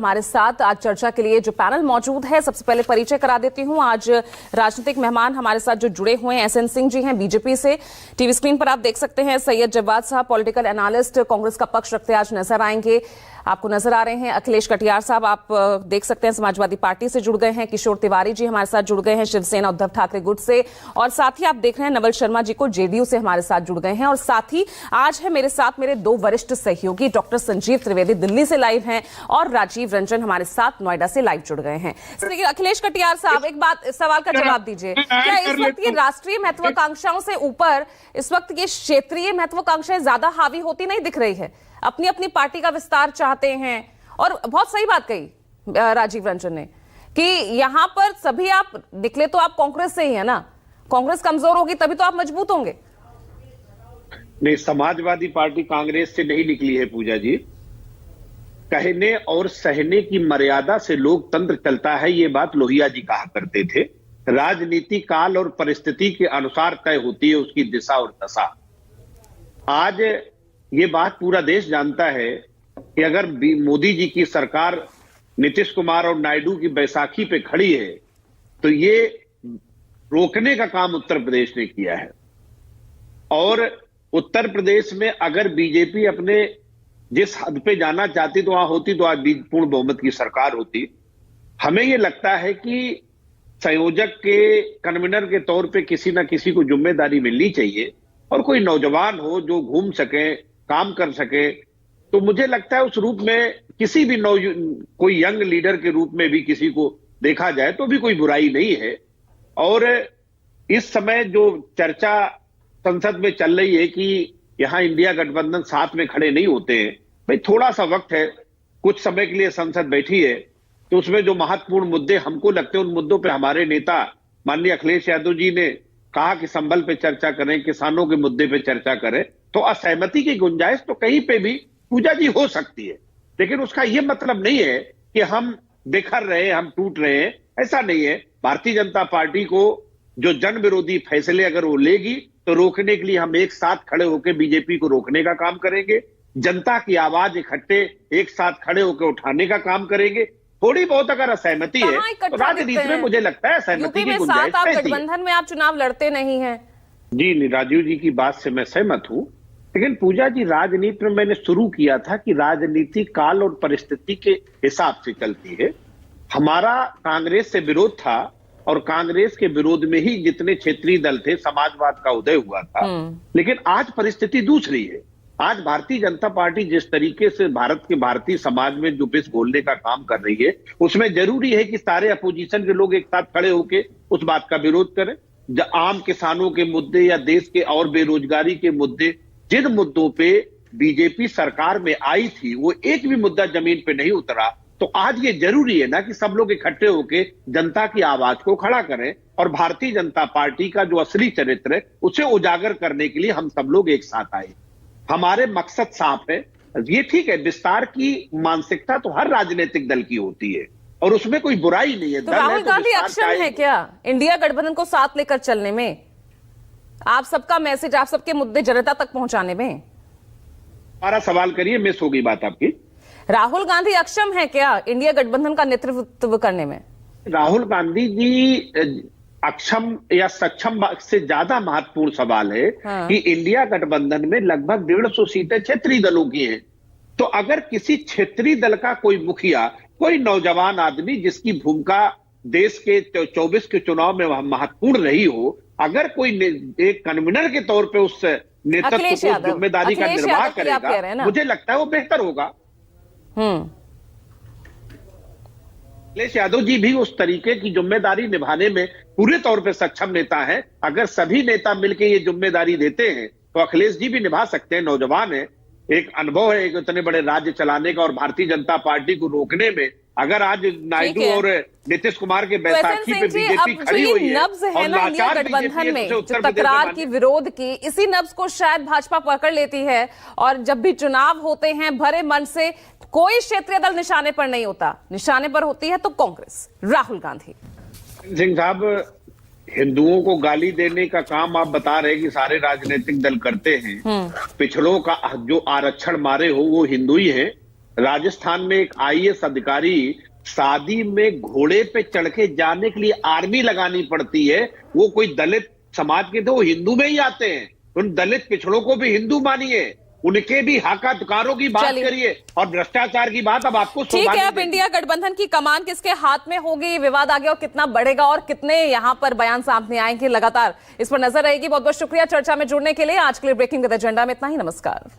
हमारे साथ आज चर्चा के लिए जो पैनल मौजूद है, सबसे पहले परिचय करा देती हूं। आज राजनीतिक मेहमान हमारे साथ जो जुड़े हुए हैं, एसएन सिंह जी हैं बीजेपी से। टीवी स्क्रीन पर आप देख सकते हैं सैयद जवाद साहब, पॉलिटिकल एनालिस्ट, कांग्रेस का पक्ष रखते आज नजर आएंगे। आपको नजर आ रहे हैं अखिलेश कटियार साहब, आप देख सकते हैं समाजवादी पार्टी से जुड़ गए हैं। किशोर तिवारी जी हमारे साथ जुड़ गए हैं शिवसेना उद्धव ठाकरे गुट से, और साथ ही आप देख रहे हैं नवल शर्मा जी को जेडीयू से हमारे साथ जुड़ गए हैं। और साथ ही आज है मेरे साथ मेरे दो वरिष्ठ सहयोगी, डॉक्टर संजीव त्रिवेदी दिल्ली से लाइव हैं और राजीव रंजन हमारे साथ नोएडा से लाइव जुड़ गए हैं। लेकिन अखिलेश कटियार साहब, एक बात, सवाल का जवाब दीजिए, क्या इस वक्त ये राष्ट्रीय महत्वाकांक्षाओं से ऊपर इस वक्त ये क्षेत्रीय महत्वाकांक्षाएं ज्यादा हावी होती नहीं दिख रही है? अपनी अपनी पार्टी का विस्तार चाहते हैं, और बहुत सही बात कही राजीव रंजन ने कि यहां पर सभी आप निकले तो आप कांग्रेस से ही है ना। कांग्रेस कमजोर होगी तभी तो आप मजबूत होंगे। नहीं, समाजवादी पार्टी कांग्रेस से नहीं निकली है पूजा जी। कहने और सहने की मर्यादा से लोकतंत्र चलता है, ये बात लोहिया जी कहा करते थे। राजनीति काल और परिस्थिति के अनुसार तय होती है उसकी दिशा और दशा। आज ये बात पूरा देश जानता है कि अगर मोदी जी की सरकार नीतीश कुमार और नायडू की बैसाखी पे खड़ी है तो ये रोकने का काम उत्तर प्रदेश ने किया है। और उत्तर प्रदेश में अगर बीजेपी अपने जिस हद पे जाना चाहती तो वहां होती तो आज पूर्ण बहुमत की सरकार होती। हमें ये लगता है कि संयोजक के कन्वीनर के तौर पे किसी ना किसी को जिम्मेदारी मिलनी चाहिए, और कोई नौजवान हो जो घूम सके, काम कर सके, तो मुझे लगता है उस रूप में किसी भी कोई यंग लीडर के रूप में भी किसी को देखा जाए तो भी कोई बुराई नहीं है। और इस समय जो चर्चा संसद में चल रही है कि यहां इंडिया गठबंधन साथ में खड़े नहीं होते हैं, भाई थोड़ा सा वक्त है, कुछ समय के लिए संसद बैठी है, तो उसमें जो महत्वपूर्ण मुद्दे हमको लगते हैं उन मुद्दों पे हमारे नेता माननीय अखिलेश यादव जी ने कहा कि संबल पे चर्चा करें, किसानों के मुद्दे पे चर्चा करें, तो असहमति की गुंजाइश तो कहीं पे भी पूजा जी हो सकती है, लेकिन उसका यह मतलब नहीं है कि हम बिखर रहे हैं, हम टूट रहे हैं, ऐसा नहीं है। भारतीय जनता पार्टी को जो जन विरोधी फैसले अगर वो लेगी तो रोकने के लिए हम एक साथ खड़े होकर बीजेपी को रोकने का काम करेंगे। जनता की आवाज इकट्ठे एक साथ खड़े होकर उठाने का काम करेंगे। थोड़ी बहुत अगर असहमति है तो राजनीति में मुझे लगता है सहमति की गुंजाइश है। गठबंधन में आप चुनाव लड़ते नहीं हैं। जी, राजीव जी की बात से मैं सहमत हूं, लेकिन पूजा जी राजनीति में मैंने शुरू किया था कि राजनीति काल और परिस्थिति के हिसाब से चलती है। हमारा कांग्रेस से विरोध था और कांग्रेस के विरोध में ही जितने क्षेत्रीय दल थे समाजवाद का उदय हुआ था। लेकिन आज परिस्थिति दूसरी है। आज भारतीय जनता पार्टी जिस तरीके से भारत के भारतीय समाज में जो विष घोलने का काम कर रही है, उसमें जरूरी है कि सारे अपोजिशन के लोग एक साथ खड़े होकर उस बात का विरोध करें। आम किसानों के मुद्दे या देश के और बेरोजगारी के मुद्दे, जिन मुद्दों पे बीजेपी सरकार में आई थी वो एक भी मुद्दा जमीन पे नहीं उतरा, तो आज ये जरूरी है ना कि सब लोग इकट्ठे होकर जनता की आवाज को खड़ा करें और भारतीय जनता पार्टी का जो असली चरित्र है उसे उजागर करने के लिए हम सब लोग एक साथ आए। हमारे मकसद साफ है। ये ठीक है, विस्तार की मानसिकता तो हर राजनीतिक दल की होती है और उसमें कोई बुराई नहीं है। तो राहुल गांधी अक्षम है क्या इंडिया गठबंधन को साथ लेकर चलने में? आप सबका मैसेज, आप सबके मुद्दे जनता तक पहुंचाने में? हमारा सवाल करिए, मिस हो गई बात आपकी। राहुल गांधी अक्षम है क्या इंडिया गठबंधन का नेतृत्व करने में? राहुल गांधी जी अक्षम या सक्षम से ज्यादा महत्वपूर्ण सवाल है कि इंडिया गठबंधन में लगभग 150 सीटें क्षेत्रीय दलों की हैं। तो अगर किसी क्षेत्रीय दल का कोई मुखिया, कोई नौजवान आदमी जिसकी भूमिका देश के 24 के चुनाव में महत्वपूर्ण रही हो, अगर कोई एक कन्वीनर के तौर पे उस नेतृत्व को जिम्मेदारी का निर्वाह करेगा, मुझे लगता है वो बेहतर होगा। अखिलेश यादव जी भी उस तरीके की जिम्मेदारी निभाने में पूरे तौर पे सक्षम नेता है। अगर सभी नेता मिलकर ये जिम्मेदारी देते हैं तो अखिलेश जी भी निभा सकते हैं। नौजवान है, एक अनुभव है एक इतने बड़े राज्य चलाने का और भारतीय जनता पार्टी को रोकने में। अगर आज नायडू और नीतीश कुमार के बैसाखी पे बीजेपी खड़ी हुई है नब्ज है ना इंडिया गठबंधन में, जो तकरार की, विरोध की, इसी नब्ज को शायद भाजपा पकड़ लेती है। और जब भी चुनाव होते हैं भरे मन से कोई क्षेत्रीय दल निशाने पर नहीं होता, निशाने पर होती है तो कांग्रेस, राहुल गांधी। सिंह साहब, हिंदुओं को गाली देने का काम आप बता रहे कि सारे राजनीतिक दल करते हैं। पिछड़ों का जो आरक्षण मारे हो वो हिंदू ही है। राजस्थान में एक आईएएस अधिकारी शादी में घोड़े पे चढ़ के जाने के लिए आर्मी लगानी पड़ती है, वो कोई दलित समाज के थे, वो हिंदू में ही आते हैं। उन दलित पिछड़ों को भी हिंदू मानिए, उनके भी हक अधिकारों की बात करिए, और भ्रष्टाचार की बात अब आपको ठीक है। अब इंडिया गठबंधन की कमान किसके हाथ में होगी, विवाद आगे और कितना बढ़ेगा और कितने यहां पर बयान सामने आएंगे, लगातार इस पर नजर रहेगी। बहुत बहुत शुक्रिया चर्चा में जुड़ने के लिए। आज के लिए ब्रेकिंग विद एजेंडा में इतना ही। नमस्कार।